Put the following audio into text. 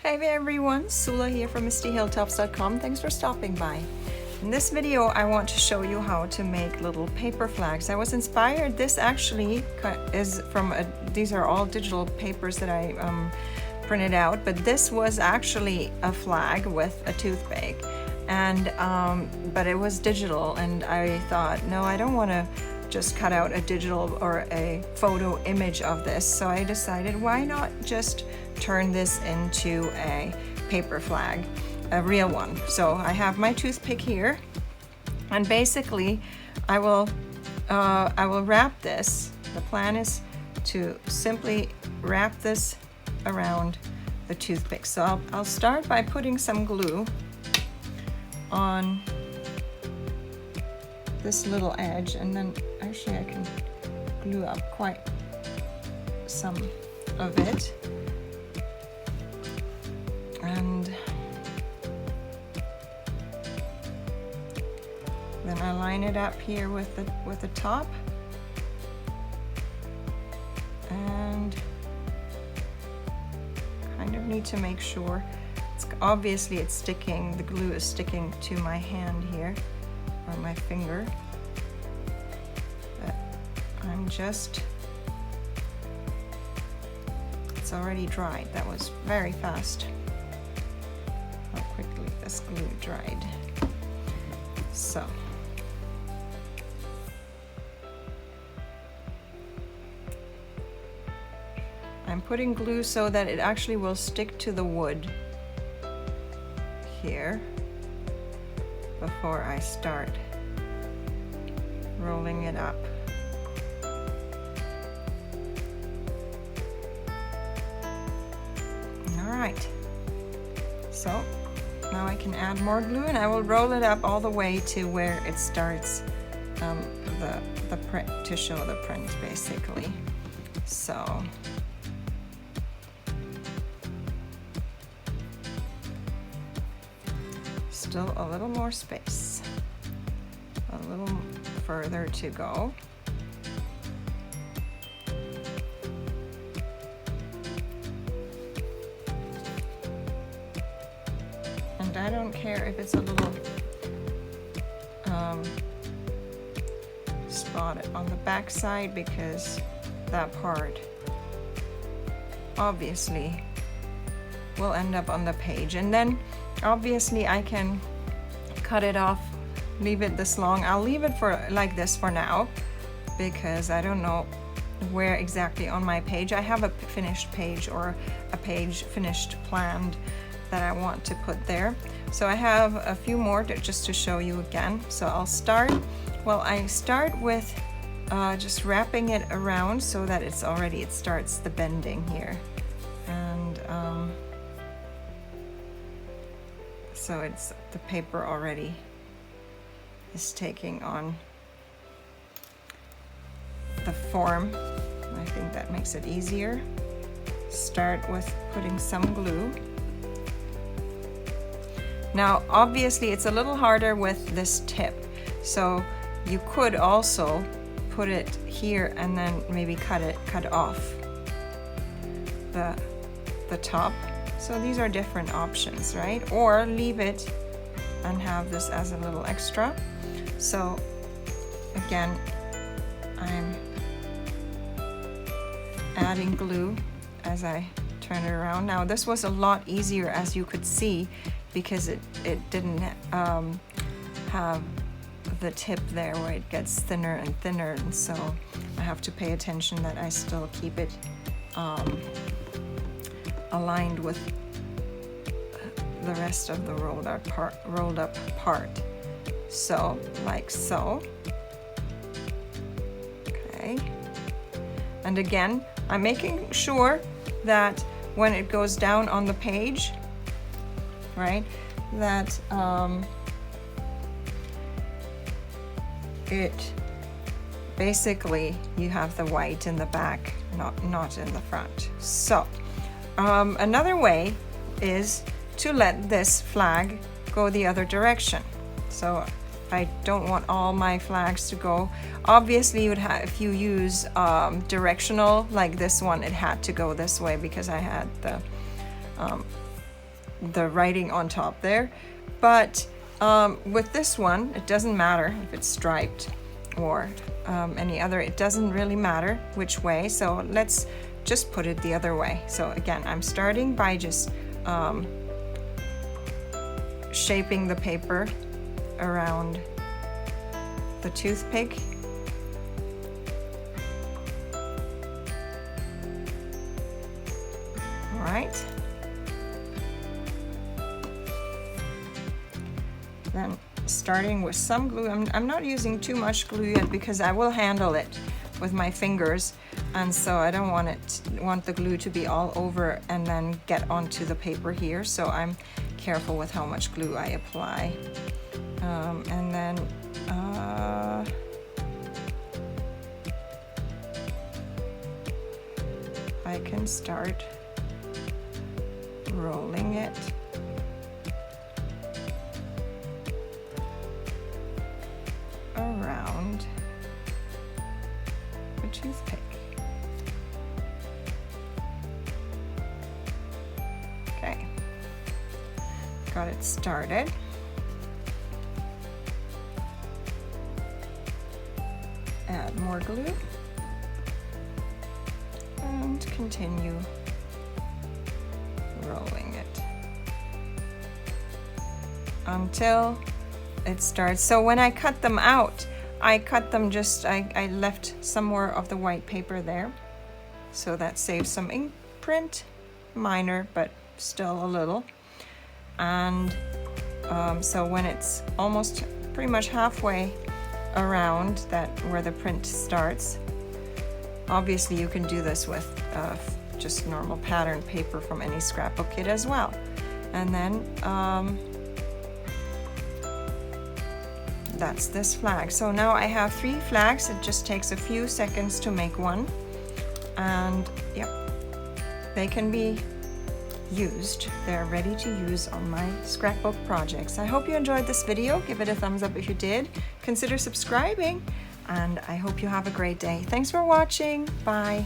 Hey there everyone, Sula here from MistyHilltops.com. Thanks for stopping by. In this video I want to show you how to make little paper flags. I was inspired, this actually is from, these are all digital papers that I printed out, but this was actually a flag with a toothpick, and but it was digital, and I thought, no, I don't want to just cut out a digital or a photo image of this, so I decided why not just turn this into a paper flag, a real one. So I have my toothpick here, and basically I will wrap this. The plan is to simply wrap this around the toothpick. So I'll start by putting some glue on this little edge, and then actually I can glue up quite some of it, and then I line it up here with the top, and kind of need to make sure obviously it's sticking, the glue is sticking to my hand here, or my finger, but I'm just, it's already dried. That was very fast how quickly this glue dried. So I'm putting glue so that it actually will stick to the wood here before I start rolling it up. All right, so now I can add more glue, and I will roll it up all the way to where it starts the print, to show the print basically. So still a little more space, a little further to go. And I don't care if it's a little spotted on the back side, because that part obviously will end up on the page, and then obviously I can cut it off, leave it this long. I'll leave it for like this for now, because I don't know where exactly on my page. I have a finished page, or a page finished planned, that I want to put there. So I have a few more just to show you again. So I'll start, well, I start with just wrapping it around so that it's already, it starts the bending here. And so it's, the paper already is taking on the form. I think that makes it easier. Start with putting some glue. Now obviously it's a little harder with this tip, so you could also put it here and then maybe cut off the top. So these are different options, right? Or leave it and have this as a little extra. So again, I'm adding glue as I turn it around. Now this was a lot easier, as you could see, because it didn't have the tip there where it gets thinner and thinner, and so I have to pay attention that I still keep it aligned with the rest of the rolled up part. So like so. Okay. And again, I'm making sure that when it goes down on the page, right, that it basically, you have the white in the back, not in the front. So another way is to let this flag go the other direction. So I don't want all my flags to go. Obviously, you would have, if you use directional like this one, it had to go this way because I had the the writing on top there. But with this one, it doesn't matter if it's striped or any other. It doesn't really matter which way. So let's just put it the other way. So again, I'm starting by just shaping the paper around the toothpick. All right. Then starting with some glue. I'm not using too much glue yet because I will handle it with my fingers, and so I don't want the glue to be all over and then get onto the paper here. So I'm careful with how much glue I apply. And then I can start rolling it. Around the toothpick. Okay, got it started. Add more glue and continue rolling it until it starts. So when I cut them out, I cut them just, I left some more of the white paper there, so that saves some ink print, minor but still a little. And so when it's almost pretty much halfway around that where the print starts, obviously you can do this with just normal pattern paper from any scrapbook kit as well. And then that's this flag. So now I have 3 flags. It just takes a few seconds to make one, and yep, they can be used. They're ready to use on my scrapbook projects. I hope you enjoyed this video. Give it a thumbs up if you did. Consider subscribing, and I hope you have a great day. Thanks for watching. Bye.